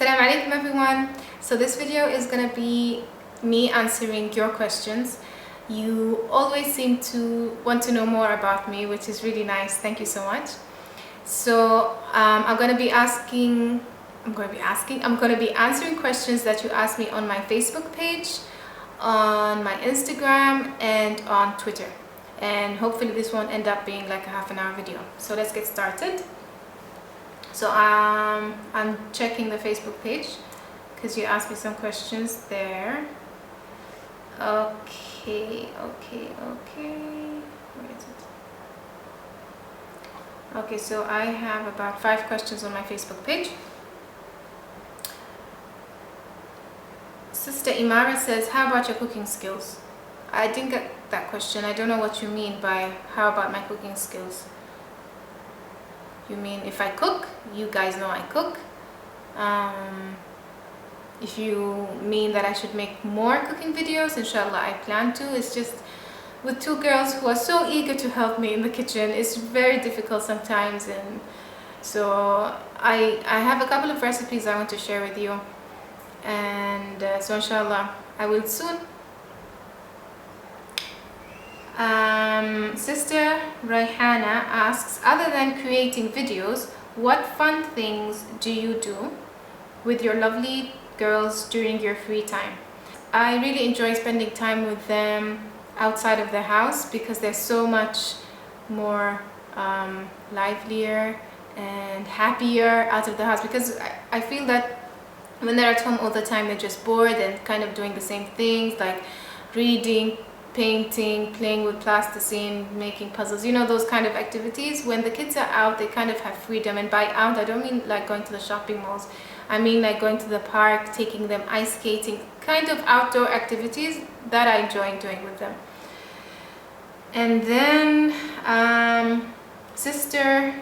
Assalamu alaikum everyone. So this video is gonna be me answering your questions. You always seem to want to know more about me, which is really nice. Thank you so much. So I'm gonna be answering questions that you asked me on my Facebook page, on my Instagram, and on Twitter. And hopefully this won't end up being like a half-an-hour video. So let's get started. So I'm checking the Facebook page because you asked me some questions there. Okay. Where is it? Okay, so I have about 5 questions on my Facebook page. Sister Imara says, how about your cooking skills? I didn't get that question. I don't know what you mean by how about my cooking skills. You mean if I cook? You guys know I cook. If you mean that I should make more cooking videos, inshallah I plan to. It's just with 2 girls who are so eager to help me in the kitchen, it's very difficult sometimes, and so I have a couple of recipes I want to share with you, and so inshallah I will soon. Sister Raihana asks, other than creating videos, what fun things do you do with your lovely girls during your free time? I really enjoy spending time with them outside of the house because they're so much more livelier and happier out of the house, because I feel that when they're at home all the time they're just bored and kind of doing the same things like reading, painting, playing with plasticine, making puzzles, you know, those kind of activities. When the kids are out, they kind of have freedom, and by out I don't mean like going to the shopping malls. I mean like going to the park, taking them ice skating, kind of outdoor activities that I enjoy doing with them. And then Sister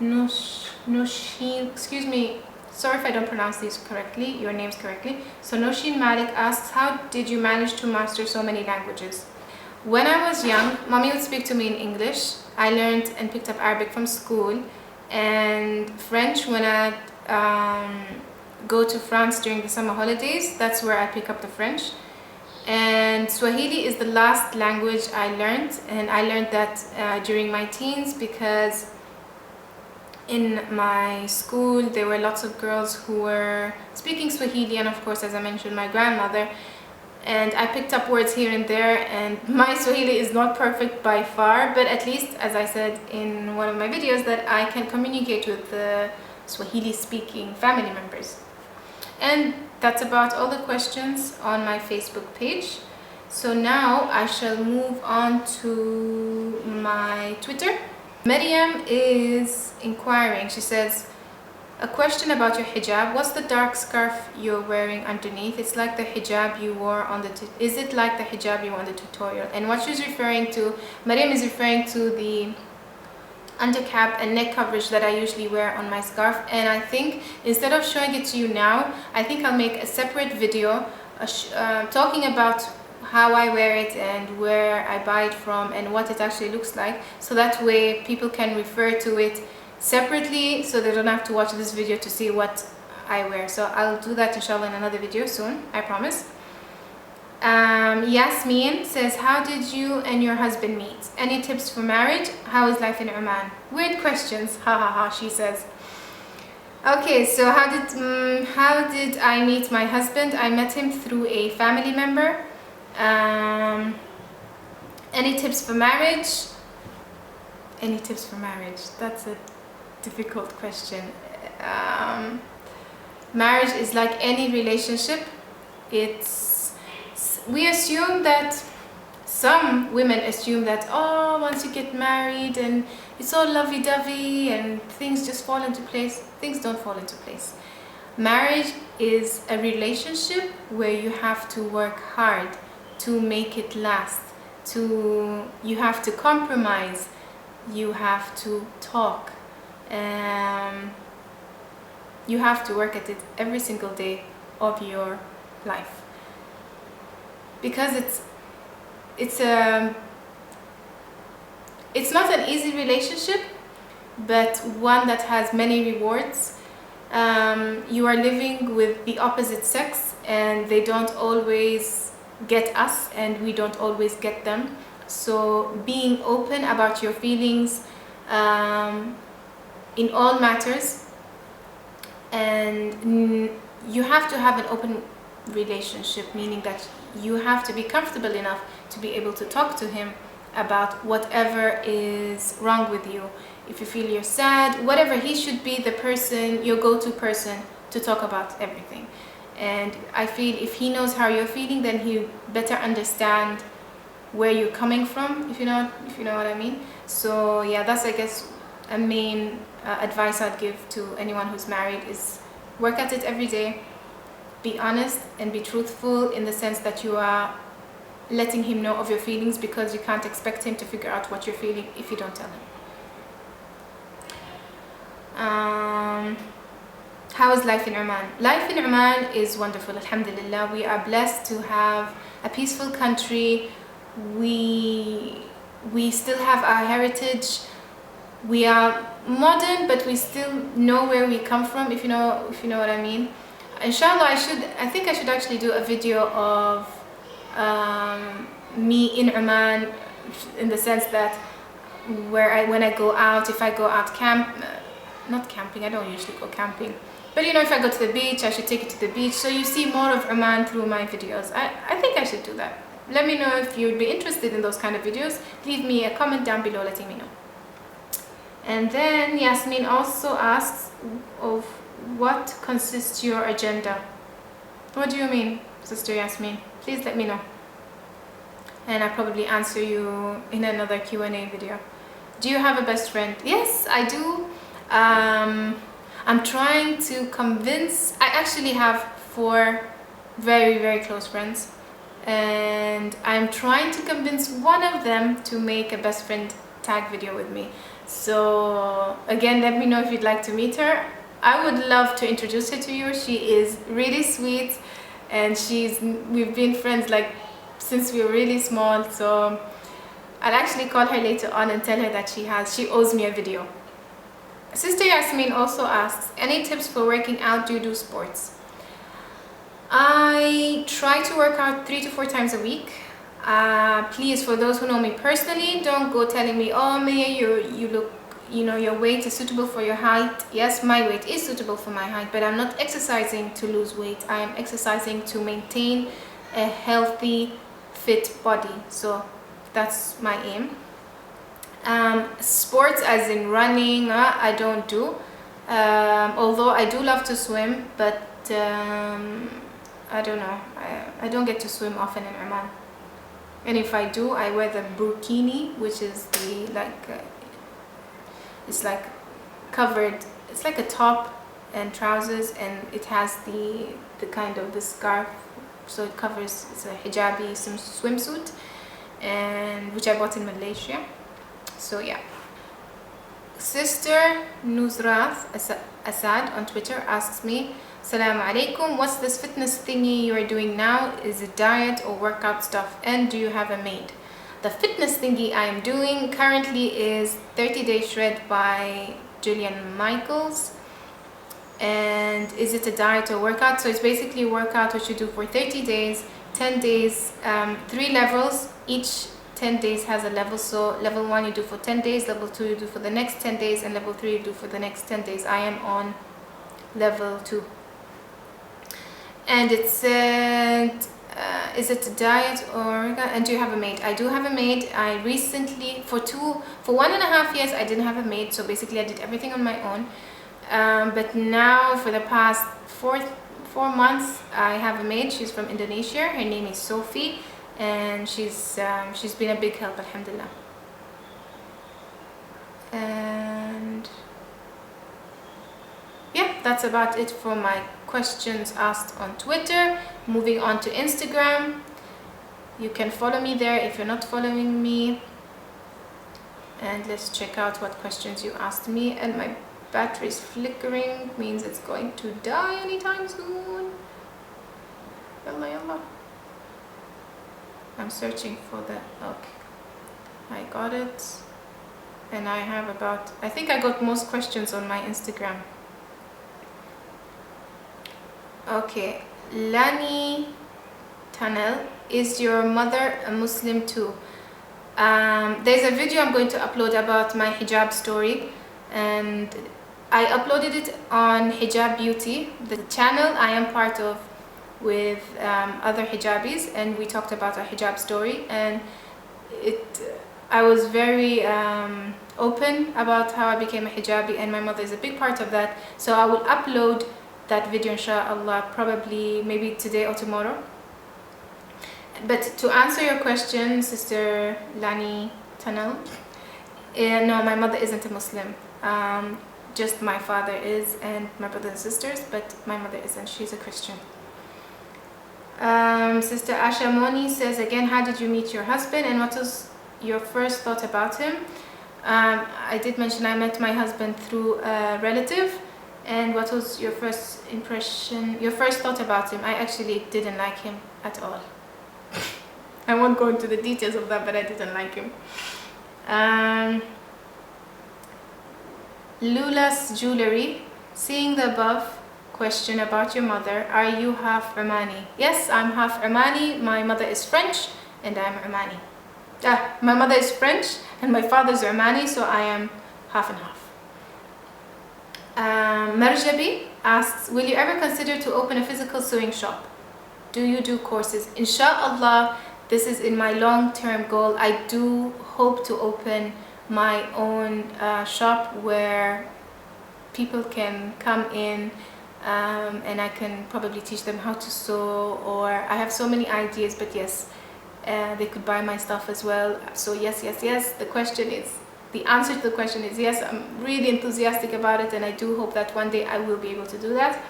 Noshin, excuse me, sorry if I don't pronounce these correctly, your names correctly. So Noshin Malik asks, how did you manage to master so many languages? When I was young, mommy would speak to me in English. I learned and picked up Arabic from school, and French when I go to France during the summer holidays. That's where I pick up the French. And Swahili is the last language I learned, and I learned that during my teens because in my school there were lots of girls who were speaking Swahili, and of course, as I mentioned, my grandmother, and I picked up words here and there, and my Swahili is not perfect by far, but at least, as I said in one of my videos, that I can communicate with the Swahili speaking family members. And that's about all the questions on my Facebook page. So now I shall move on to my Twitter. Maryam is inquiring. She says, a question about your hijab. What's the dark scarf you're wearing underneath? It's like the hijab you wore on the is it like the hijab you wore on the tutorial? And what she's referring to, Maryam is referring to the undercap and neck coverage that I usually wear on my scarf. And I think instead of showing it to you now, I think I'll make a separate video talking about how I wear it and where I buy it from and what it actually looks like, so that way people can refer to it separately, so they don't have to watch this video to see what I wear. So I'll do that inshallah in another video soon, I promise. Yasmin says, how did you and your husband meet? Any tips for marriage? How is life in Oman? Weird questions, ha ha ha, she says. Okay, so how did I meet my husband? I met him through a family member. Any tips for marriage? Any tips for marriage? That's a difficult question. Marriage is like any relationship. We assume that, some women assume that, oh, once you get married and it's all lovey-dovey and things just fall into place. Things don't fall into place. Marriage is a relationship where you have to work hard to make it last. You have to compromise. You have to talk. You have to work at it every single day of your life, because it's not an easy relationship, but one that has many rewards you are living with the opposite sex and they don't always get us and we don't always get them. So being open about your feelings in all matters, and you have to have an open relationship, meaning that you have to be comfortable enough to be able to talk to him about whatever is wrong with you. If you feel you're sad, whatever, he should be the person, your go-to person to talk about everything. And I feel if he knows how you're feeling, then he better understand where you're coming from, if you know what I mean. So yeah, that's, I guess, a main advice I'd give to anyone who's married is work at it every day. Be honest and be truthful in the sense that you are letting him know of your feelings, because you can't expect him to figure out what you're feeling if you don't tell him. How is life in Oman? Life in Oman is wonderful, alhamdulillah. We are blessed to have a peaceful country. We still have our heritage. We are modern, but we still know where we come from, if you know what I mean. Inshallah, I think I should actually do a video of me in Oman, in the sense that when I go out, if I go out not camping, I don't usually go camping, but if I go to the beach, I should take it to the beach, so you see more of Oman through my videos. I think I should do that. Let me know if you'd be interested in those kind of videos. Leave me a comment down below letting me know. And then Yasmin also asks, of what consists your agenda? What do you mean, Sister Yasmin? Please let me know, and I'll probably answer you in another Q&A video. Do you have a best friend? Yes, I do. I'm trying to convince. I actually have 4 very, very close friends, and I'm trying to convince one of them to make a best friend tag video with me. So again, let me know if you'd like to meet her. I would love to introduce her to you. She is really sweet, and we've been friends like since we were really small. So I'll actually call her later on and tell her that she owes me a video. Sister Yasmin also asks, any tips for working out? Do you do sports? I try to work out 3 to 4 times a week. Please, for those who know me personally, don't go telling me, oh Mayya, you look, your weight is suitable for your height. Yes, my weight is suitable for my height, but I'm not exercising to lose weight. I am exercising to maintain a healthy, fit body. So that's my aim. Sports as in running, I don't do. Although I do love to swim, but I don't know. I don't get to swim often in Oman. And if I do, I wear the burkini, which is it's like covered. It's like a top and trousers, and it has the kind of the scarf, so it covers. It's a hijabi swimsuit, and which I bought in Malaysia. So yeah. Sister Nusrat Asad on Twitter asks me, Assalamu alaikum, what's this fitness thingy you are doing now? Is it diet or workout stuff? And do you have a maid? The fitness thingy I am doing currently is 30-day shred by Julian Michaels. And is it a diet or workout? So it's basically a workout which you do for 30 days, 10 days, 3 levels. Each 10 days has a level. So level 1 you do for 10 days, level 2 you do for the next 10 days, and level 3 you do for the next 10 days. I am on level 2. And it said, is it a diet or, and do you have a maid? I do have a maid. I recently, for 1.5 years, I didn't have a maid. So basically I did everything on my own. But now for the past 4 months, I have a maid. She's from Indonesia. Her name is Sophie, and she's been a big help, alhamdulillah. And yeah, that's about it for my questions asked on Twitter. Moving on to Instagram, you can follow me there if you're not following me, and let's check out what questions you asked me. And my battery is flickering, means it's going to die anytime soon. Yalla yalla. I'm searching for the, okay, I got it. And I have I think I got most questions on my Instagram. Okay, Lani Tunnel, is your mother a Muslim too? There's a video I'm going to upload about my hijab story, and I uploaded it on Hijab Beauty, the channel I am part of with other hijabis, and we talked about our hijab story, and I was very open about how I became a hijabi, and my mother is a big part of that. So I will upload that video inshallah, probably maybe today or tomorrow. But to answer your question, Sister Lani Tunnel, no, my mother isn't a Muslim. Just my father is, and my brothers and sisters, but my mother isn't. She's a Christian. Sister Asha Moni says again, how did you meet your husband, and what was your first thought about him? I did mention I met my husband through a relative. And what was your first impression, your first thought about him? I actually didn't like him at all. I won't go into the details of that, but I didn't like him. Lula's Jewelry, seeing the above question about your mother, are you half Omani? Yes, I'm half Omani. My mother is French and I'm Omani. My mother is French and my father is Omani, so I am half and half. Marjabi asks, will you ever consider to open a physical sewing shop? Do you do courses? Inshallah, this is in my long-term goal. I do hope to open my own shop where people can come in and I can probably teach them how to sew, or I have so many ideas, but yes, they could buy my stuff as well. So yes, the answer to the question is yes. I'm really enthusiastic about it, and I do hope that one day I will be able to do that.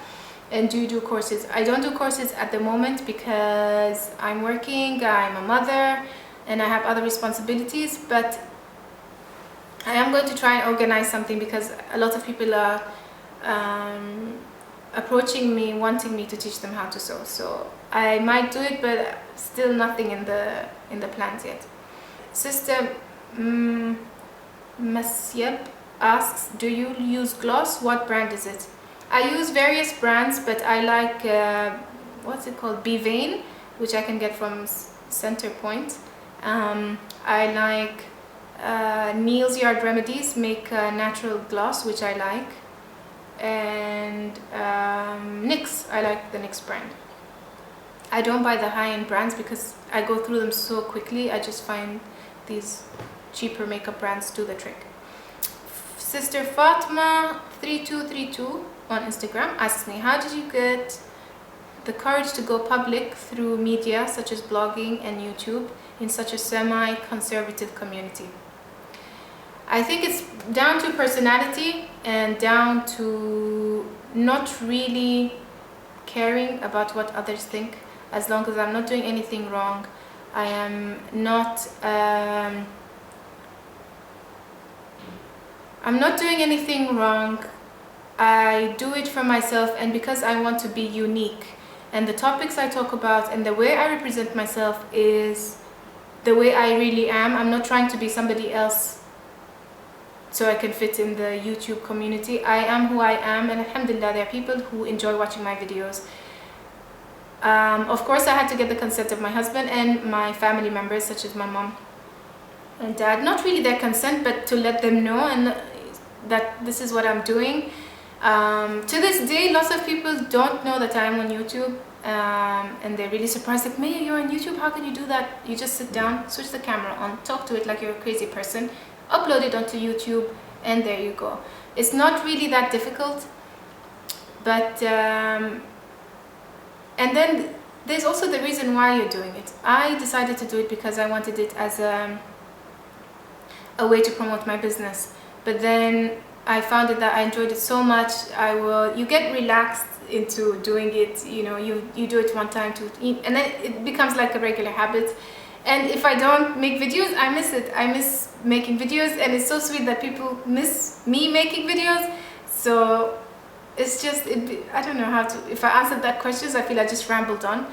And do you do courses? I don't do courses at the moment because I'm working, I'm a mother, and I have other responsibilities, but I am going to try and organize something because a lot of people are approaching me, wanting me to teach them how to sew. So I might do it, but still nothing in the plans yet. Sister Masyeb asks, do you use gloss? What brand is it? I use various brands, but I like what's it called, Bevane, which I can get from Center Point. I like Neil's Yard Remedies make natural gloss, which I like, and NYX, I like the NYX brand. I don't buy the high-end brands because I go through them so quickly. I just find these cheaper makeup brands do the trick. Sister Fatma 3232 on Instagram asks me, how did you get the courage to go public through media such as blogging and YouTube in such a semi-conservative community? I think it's down to personality and down to not really caring about what others think. As long as I'm not doing anything wrong, I am not doing anything wrong. I do it for myself, and because I want to be unique, and the topics I talk about and the way I represent myself is the way I really am. I'm not trying to be somebody else so I can fit in the YouTube community. I am who I am, and alhamdulillah, there are people who enjoy watching my videos. Of course, I had to get the consent of my husband and my family members, such as my mom and dad. Not really their consent, but to let them know and that this is what I'm doing. To this day, lots of people don't know that I'm on YouTube, and they're really surprised, like, Mayya, you're on YouTube, how can you do that? You just sit down, switch the camera on, talk to it like you're a crazy person, upload it onto YouTube, and there you go. It's not really that difficult, but and then there's also the reason why you're doing it. I decided to do it because I wanted it as a way to promote my business, but then I found that I enjoyed it so much. You get relaxed into doing it, you know, you do it one time to eat, and then it becomes like a regular habit. And if I don't make videos, I miss it. I miss making videos, and it's so sweet that people miss me making videos. So it's just, I don't know how to, if I answered that question, I feel I just rambled on.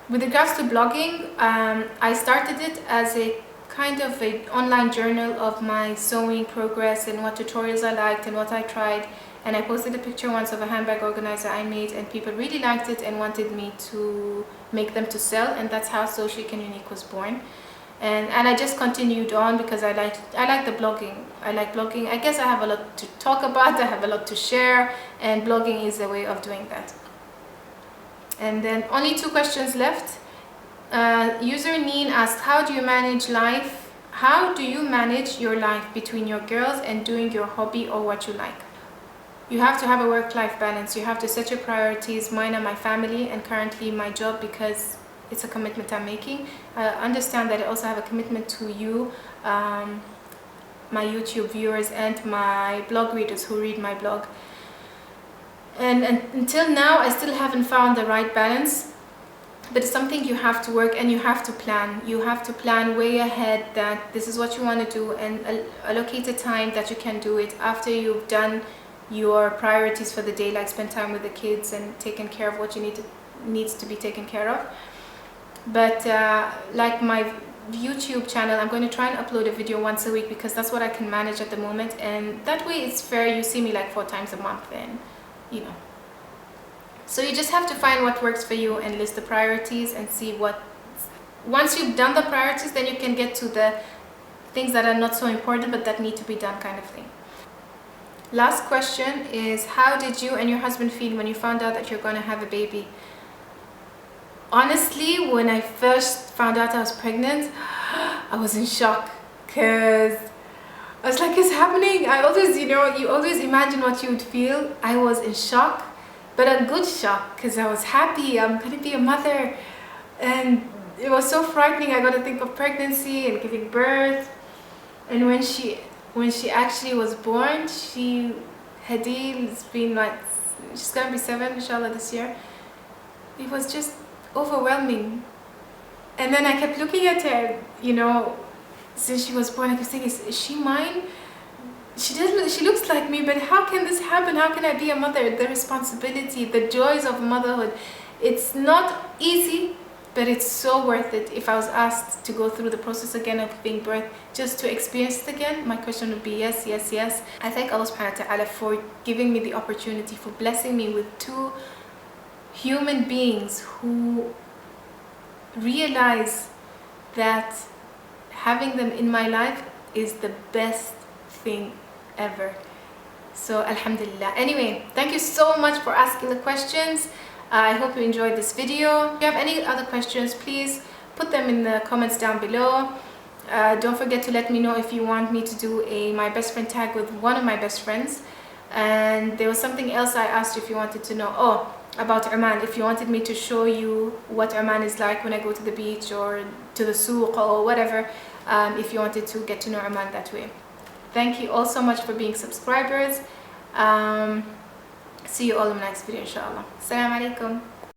With regards to blogging, I started it as a kind of an online journal of my sewing progress and what tutorials I liked and what I tried, and I posted a picture once of a handbag organizer I made, and people really liked it and wanted me to make them to sell, and that's how So Chic and Unique was born. And I just continued on because I like the blogging. I like blogging. I guess I have a lot to talk about, I have a lot to share, and blogging is a way of doing that. And then only 2 questions left. User Neen asked, how do you manage life? How do you manage your life between your girls and doing your hobby or what you like? You have to have a work-life balance. You have to set your priorities. Mine are my family and currently my job, because it's a commitment I'm making. I understand that I also have a commitment to you, my YouTube viewers and my blog readers who read my blog. And until now, I still haven't found the right balance. But it's something you have to work and you have to plan. You have to plan way ahead that this is what you want to do, and allocate a time that you can do it after you've done your priorities for the day, like spend time with the kids and taking care of what you needs to be taken care of. But like my YouTube channel, I'm going to try and upload a video once a week because that's what I can manage at the moment, and that way it's fair. You see me like 4 times a month, and you know. So you just have to find what works for you and list the priorities and see what, once you've done the priorities, then you can get to the things that are not so important but that need to be done, kind of thing. Last question is, how did you and your husband feel when you found out that you're going to have a baby? Honestly, when I first found out I was pregnant, I was in shock, because I was like, it's happening. I always, you always imagine what you would feel. I was in shock, but a good shock, because I was happy. I'm going to be a mother, and it was so frightening. I got to think of pregnancy and giving birth. And when she actually was born, Hadil's been like, she's going to be 7 inshallah this year. It was just overwhelming. And then I kept looking at her, since she was born. I kept thinking, is she mine? She looks like me, but how can this happen? How can I be a mother? The responsibility, the joys of motherhood. It's not easy, but it's so worth it. If I was asked to go through the process again of giving birth, just to experience it again, my question would be yes, yes, yes. I thank Allah subhanahu wa ta'ala for giving me the opportunity, for blessing me with 2 human beings who realize that having them in my life is the best thing ever. So alhamdulillah. Anyway, thank you so much for asking the questions. I hope you enjoyed this video. If you have any other questions, please put them in the comments down below. Don't forget to let me know if you want me to do a my best friend tag with one of my best friends. And there was something else I asked you if you wanted to know. Oh, about Oman. If you wanted me to show you what Oman is like when I go to the beach or to the souk or whatever. If you wanted to get to know Oman that way. Thank you all so much for being subscribers. See you all in the next video, inshallah. Assalamu alaikum.